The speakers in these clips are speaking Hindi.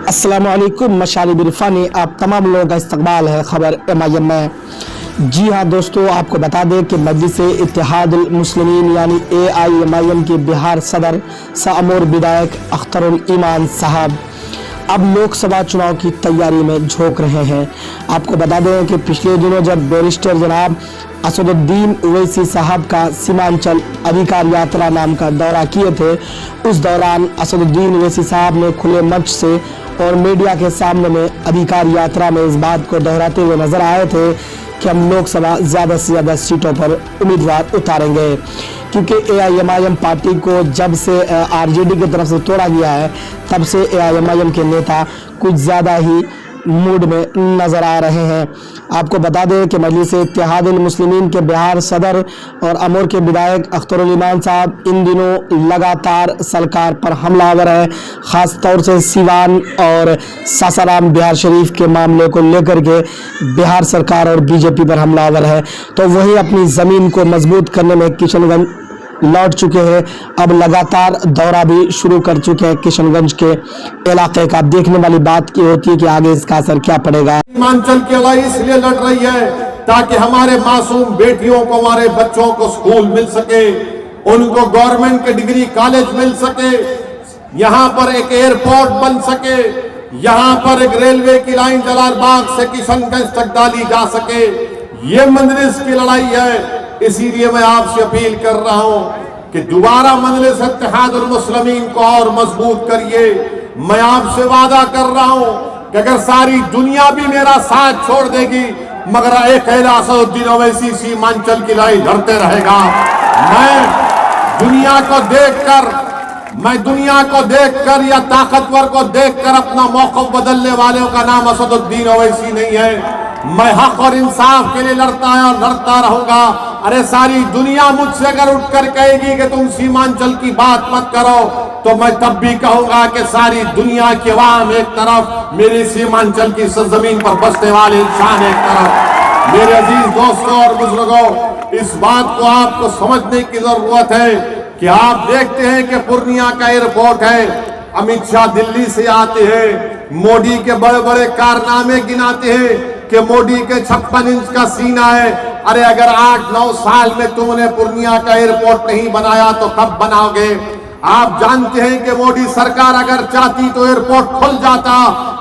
अस्सलाम वालेकुम मशारिब इरफानी आप तमाम लोगों का इस्तकबाल है खबर MIM में। जी हाँ दोस्तों, आपको बता दें कि मजलिस इत्तेहादुल मुस्लिमीन यानी AIMIM के बिहार सदर सामूर विधायक अख्तरुल ईमान साहब अब लोकसभा चुनाव की तैयारी में झोंक रहे हैं। आपको बता दें कि पिछले दिनों जब बैरिस्टर जनाब असदुद्दीन ओवैसी साहब का सीमांचल अधिकार यात्रा नाम का दौरा किए थे, उस दौरान असदुद्दीन ओवैसी साहब ने खुले मंच से और मीडिया के सामने में अधिकार यात्रा में इस बात को दोहराते हुए नजर आए थे कि हम लोकसभा ज़्यादा से ज़्यादा सीटों पर उम्मीदवार उतारेंगे, क्योंकि AIMIM पार्टी को जब से RJD की तरफ से तोड़ा गया है तब से AIMIM के नेता कुछ ज़्यादा ही मूड में नज़र आ रहे हैं। आपको बता दें कि मजलिस इत्तेहादुल मुस्लिमीन के बिहार सदर और अमूर के विधायक अख्तरुल ईमान साहब इन दिनों लगातार सरकार पर हमलावर है, ख़ास तौर से सिवान और सासाराम बिहार शरीफ के मामले को लेकर के बिहार सरकार और BJP पर हमलावर है। तो वही अपनी ज़मीन को मजबूत करने में किशनगंज लौट चुके हैं, अब लगातार दौरा भी शुरू कर चुके हैं किशनगंज के इलाके का। देखने वाली बात ये होती है कि आगे इसका असर क्या पड़ेगा। सीमांचल की लड़ाई इसलिए लड़ रही है ताकि हमारे मासूम बेटियों को, हमारे बच्चों को स्कूल मिल सके, उनको गवर्नमेंट के डिग्री कॉलेज मिल सके, यहाँ पर एक एयरपोर्ट बन सके, यहाँ पर एक रेलवे की लाइन जलालबाग से किशनगंज तक डाली जा सके। ये मजलिस की लड़ाई है। इसीलिए मैं आपसे अपील कर रहा हूं कि दोबारा मजलिस इत्तेहादुल मुस्लिमीन को और मजबूत करिए। मैं आपसे वादा कर रहा हूं कि अगर सारी दुनिया भी मेरा साथ छोड़ देगी मगर एक असदुद्दीन ओवैसी सीमांचल की लड़ाई लड़ते रहेगा। मैं दुनिया को देखकर या ताकतवर को देखकर अपना मौक़िफ़ बदलने वालों का नाम असदुद्दीन ओवैसी नहीं है। मैं हक और इंसाफ के लिए लड़ता रहूंगा। अरे सारी दुनिया मुझसे अगर उठकर कहेगी कि तुम सीमांचल की बात मत करो तो मैं तब भी कहूंगा कि सारी दुनिया के अवाम एक तरफ, मेरी सीमांचल की सरजमीन पर बसने वाले इंसान एक तरफ। मेरे अजीज दोस्तों और बुजुर्गों, इस बात को आपको समझने की जरूरत है कि आप देखते हैं कि पूर्णिया का एयरपोर्ट है, अमित शाह दिल्ली से आते हैं, मोदी के बड़े बड़े कारनामे गिनाते हैं कि मोदी के 56 इंच का सीना है। अरे अगर 8-9 साल में तुमने पूर्णिया का एयरपोर्ट नहीं बनाया तो कब बनाओगे? आप जानते हैं कि मोदी सरकार अगर चाहती तो एयरपोर्ट खुल जाता।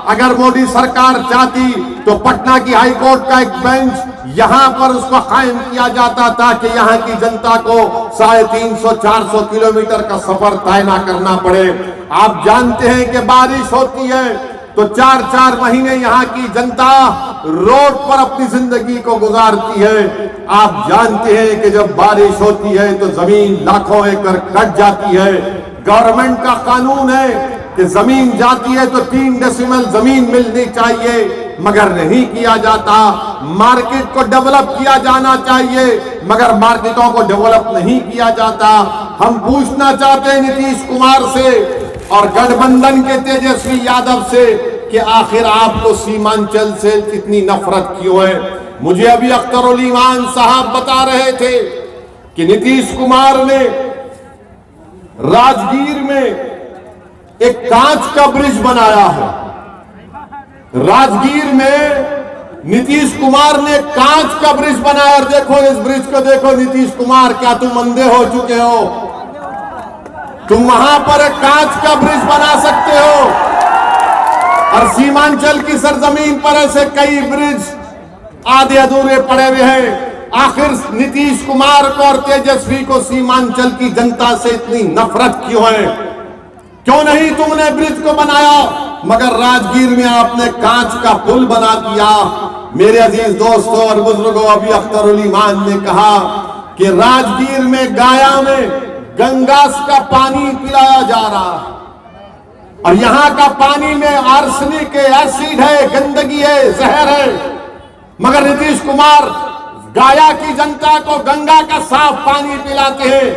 अगर मोदी सरकार चाहती तो पटना की हाईकोर्ट का एक बेंच यहां पर उसको कायम किया जाता ताकि यहां की जनता को 350-400 किलोमीटर का सफर तय ना करना पड़े। आप जानते हैं कि बारिश होती है तो 4-4 महीने यहाँ की जनता रोड पर अपनी जिंदगी को गुजारती है। आप जानते हैं कि जब बारिश होती है तो जमीन लाखों एकड़ कट जाती है। गवर्नमेंट का कानून है कि जमीन जाती है तो 3 डेसिमल जमीन मिलनी चाहिए, मगर नहीं किया जाता। मार्केट को डेवलप किया जाना चाहिए मगर मार्केटों को डेवलप नहीं किया जाता। हम पूछना चाहते हैं नीतीश कुमार से और गठबंधन के तेजस्वी यादव से कि आखिर आपको सीमांचल से कितनी नफरत क्यों है? मुझे अभी अख्तरुल ईमान साहब बता रहे थे कि नीतीश कुमार ने राजगीर में एक कांच का ब्रिज बनाया है। राजगीर में नीतीश कुमार ने कांच का ब्रिज बनाया। और देखो इस ब्रिज को देखो नीतीश कुमार, क्या तुम अंधे हो चुके हो? तुम वहां पर एक कांच का ब्रिज बना सकते हो और सीमांचल की सरजमीन पर ऐसे कई ब्रिज आधे अधूरे पड़े हुए हैं। आखिर नीतीश कुमार को और तेजस्वी को सीमांचल की जनता से इतनी नफरत क्यों है? क्यों नहीं तुमने ब्रिज को बनाया मगर राजगीर में आपने कांच का पुल बना दिया? मेरे अजीज दोस्तों और बुजुर्गों, अभी अख्तरुल ईमान ने कहा कि राजगीर में गाया में गंगा का पानी पिलाया जा रहा है और यहाँ का पानी में आर्सेनिक है, एसिड है, गंदगी है, जहर है। मगर नीतीश कुमार गाया की जनता को गंगा का साफ पानी पिलाते हैं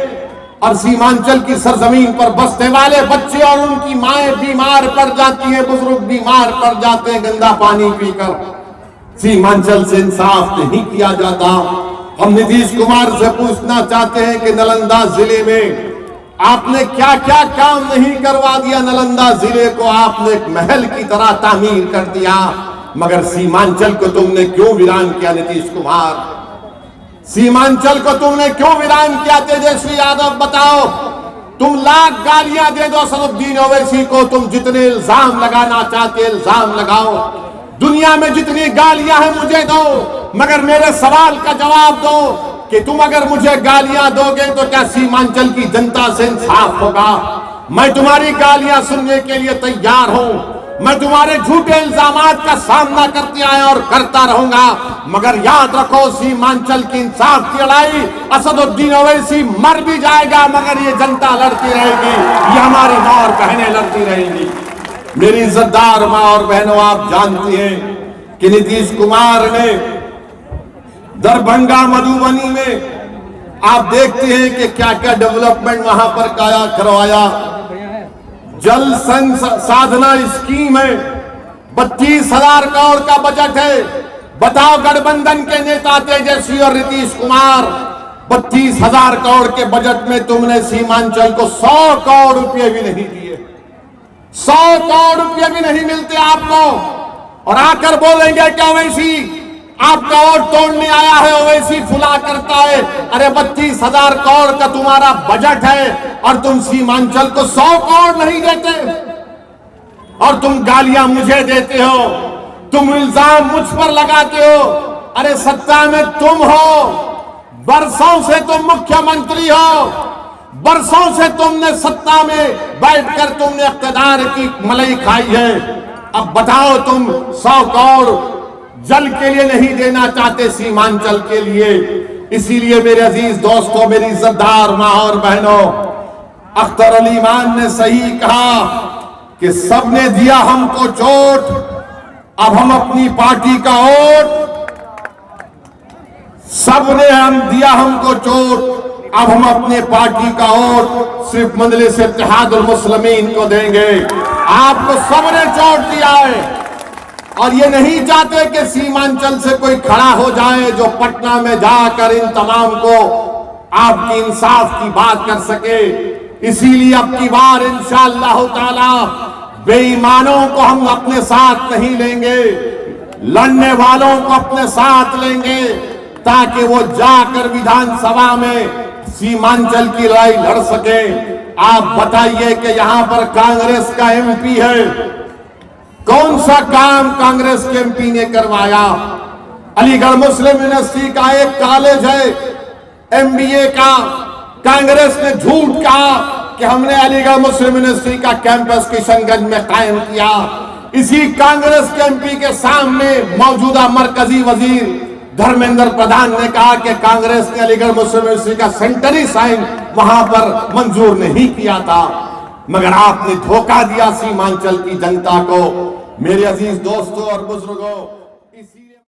और सीमांचल की सरजमीन पर बसने वाले बच्चे और उनकी माएं बीमार पड़ जाती हैं, बुजुर्ग बीमार पड़ जाते हैं गंदा पानी पीकर। सीमांचल से इंसाफ नहीं किया जाता। हम नीतीश कुमार से पूछना चाहते हैं कि नालंदा जिले में आपने क्या क्या काम नहीं करवा दिया। नालंदा जिले को आपने एक महल की तरह तामीर कर दिया, मगर सीमांचल को तुमने क्यों वीरान किया नीतीश कुमार? सीमांचल को तुमने क्यों वीरान किया तेजस्वी यादव? बताओ। तुम लाख गालियां दे दो असदुद्दीन ओवैसी को, तुम जितने इल्जाम लगाना चाहते इल्जाम लगाओ, दुनिया में जितनी गालियां हैं मुझे दो, मगर मेरे सवाल का जवाब दो कि तुम अगर मुझे गालियां दोगे तो क्या सीमांचल की जनता से इंसाफ होगा? मैं तुम्हारी गालियां सुनने के लिए तैयार हूं, मैं तुम्हारे झूठे इल्जामात का सामना करते आया और करता रहूंगा, मगर याद रखो सीमांचल की इंसाफ की लड़ाई असदुद्दीन ओवैसी मर भी जाएगा, मगर ये जनता लड़ती रहेगी, ये हमारी मां और बहनें लड़ती रहेंगी। मेरी इज्जतदार मां और बहनों, आप जानती हैं कि नीतीश कुमार ने दरभंगा मधुबनी में आप देखते हैं कि क्या क्या डेवलपमेंट वहां पर करवाया। जल संसाधना स्कीम है, 32,000 करोड़ का बजट है। बताओ, गठबंधन के नेता तेजस्वी और नीतीश कुमार, 32,000 करोड़ के बजट में तुमने सीमांचल को 100 करोड़ रुपए भी नहीं दिए। 100 करोड़ रुपए भी नहीं मिलते आपको, और आकर बोलेंगे क्या ओवैसी आपका वोट तोड़ने आया है, ओवैसी फुला करता है। अरे 32,000 करोड़ का तुम्हारा बजट है और तुम सीमांचल को 100 करोड़ नहीं देते, और तुम गालियां मुझे देते हो, तुम इल्जाम मुझ पर लगाते हो। अरे सत्ता में तुम हो, बरसों से तुम मुख्यमंत्री हो, बरसों से तुमने सत्ता में बैठकर तुमने इख्तियार की मलाई खाई है। अब बताओ, तुम 100 करोड़ जल के लिए नहीं देना चाहते, सीमांचल के लिए। इसीलिए मेरे अजीज दोस्तों, मेरी इज्जतदार मां और बहनों, अख्तर अली मान ने सही कहा कि सबने दिया हमको चोट, अब हम अपनी पार्टी का वोट, सबने हम दिया हमको चोट, अब हम अपने पार्टी का वोट सिर्फ मजलिस इत्तेहादुल मुस्लिमीन को देंगे। आपको सबने चोट दिया है, और ये नहीं चाहते कि सीमांचल से कोई खड़ा हो जाए जो पटना में जाकर इन तमाम को आपकी इंसाफ की बात कर सके। इसीलिए अब की बार इंशाअल्लाह ताला बेईमानों को हम अपने साथ नहीं लेंगे, लड़ने वालों को अपने साथ लेंगे, ताकि वो जाकर विधानसभा में सीमांचल की लड़ाई लड़ सके। आप बताइए कि यहां पर कांग्रेस का एमपी है, कौन सा काम कांग्रेस के एमपी ने करवाया? अलीगढ़ मुस्लिम यूनिवर्सिटी का एक कॉलेज है एमबीए का, कांग्रेस ने झूठ कहा कि हमने अलीगढ़ मुस्लिम यूनिवर्सिटी का कैंपस किशनगंज में कायम किया। इसी कांग्रेस के एमपी के सामने मौजूदा मरकजी वजीर धर्मेंद्र प्रधान ने कहा कि कांग्रेस ने अलीगढ़ मुस्लिम यूनिवर्सिटी का सेंटरी साइन वहां पर मंजूर नहीं किया था, मगर आपने धोखा दिया सीमांचल की जनता को। मेरे अजीज दोस्तों और बुजुर्गों,